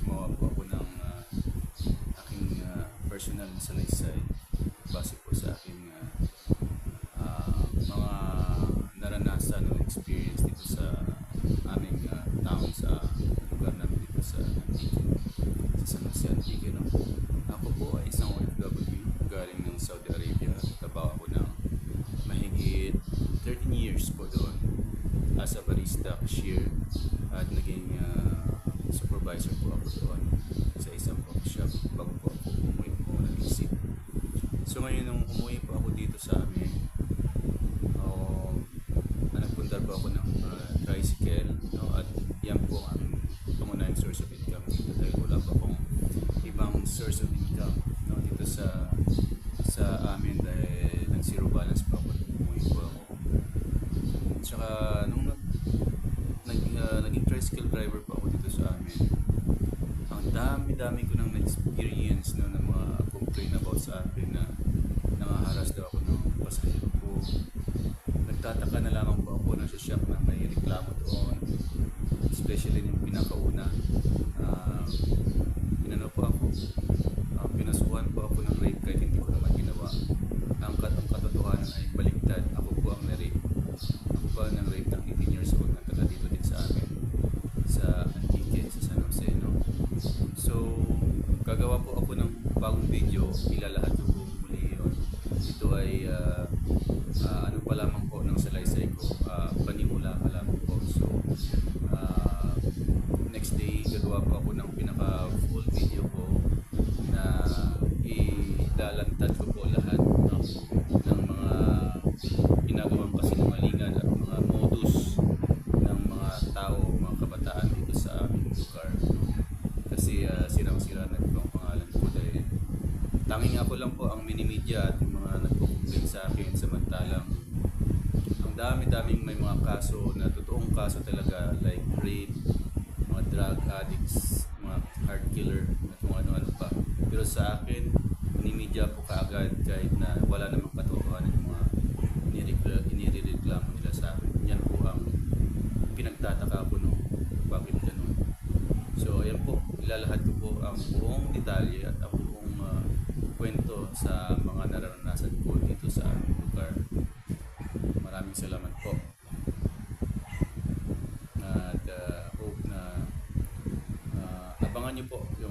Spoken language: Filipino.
gumawa po ako ng aking personal na salaysay base po sa aking mga naranasan o experience dito sa aming town, sa lugar namin dito sa Antique, sa San Jose Antique. No? Ako po ay isang OFW galing ng Saudi Arabia. Trabaho ako ng mahigit 13 years po doon as a barista, cashier, at naging supervisor po ako doon sa isang coffee shop bago po ako umuwi po ng isip. So ngayon nung umuwi po ako dito sa amin, nagpundar po ako ng tricycle, no? At yan po ang aming pangunahing source of income dito dahil wala pa akong ibang source of income, no? Dito sa amin dahil nag zero balance pa ako nung umuwi po ako. Tsaka nung naging tricycle driver po ako dito sa amin, ang dami ko nang na-experience, no, ng mga complain about sa akin na nangaharas daw ako ng pasahero ko. Nagtataka na lamang po ako na sa shop na may reklamo doon, especially yung pinakauna. Pinano po ako, pinasuhan po ako ng rape kahit hindi ko naman ginawa. Ang katotohanan ay baliktad. Ako po ang na-rape. Ako po ang rape ng 18 years old na taga dito din sa amin, sa Antique, sa San Jose, no? So, gagawa po ako ng bagong video, ilalahat ko po muli yun. Ito ay ano pa lamang po ng salaysay ko, panimula pa lamang po. So, next day, gagawa po ako ng pinaka full video ko na ilalantad ko po lahat, no, ng mga ginagawang kasinungalingan at mga modus ng mga tao, mga kabataan dito sa aming lugar. Kasi sirang-sira na ito ang pangalan ko dahil tanging ako lang po ang mini-media at yung mga nagpo-complain sa akin, samantalang ang dami-daming may mga kaso na totoong kaso talaga, like rape, mga drug addicts, mga heart killer at kung ano-ano pa. Pero sa akin, mini-media po kaagad kahit na wala namang katotohanan yung mga inireklamo nila sa akin. Yan po ang pinagtataka ko, no, bakit ganun. So ayan po, ilalahat ko po ang buong detalye at ang buong kwento sa mga naranasan ko dito sa aming lugar. Maraming salamat po. At hope na abangan niyo po yung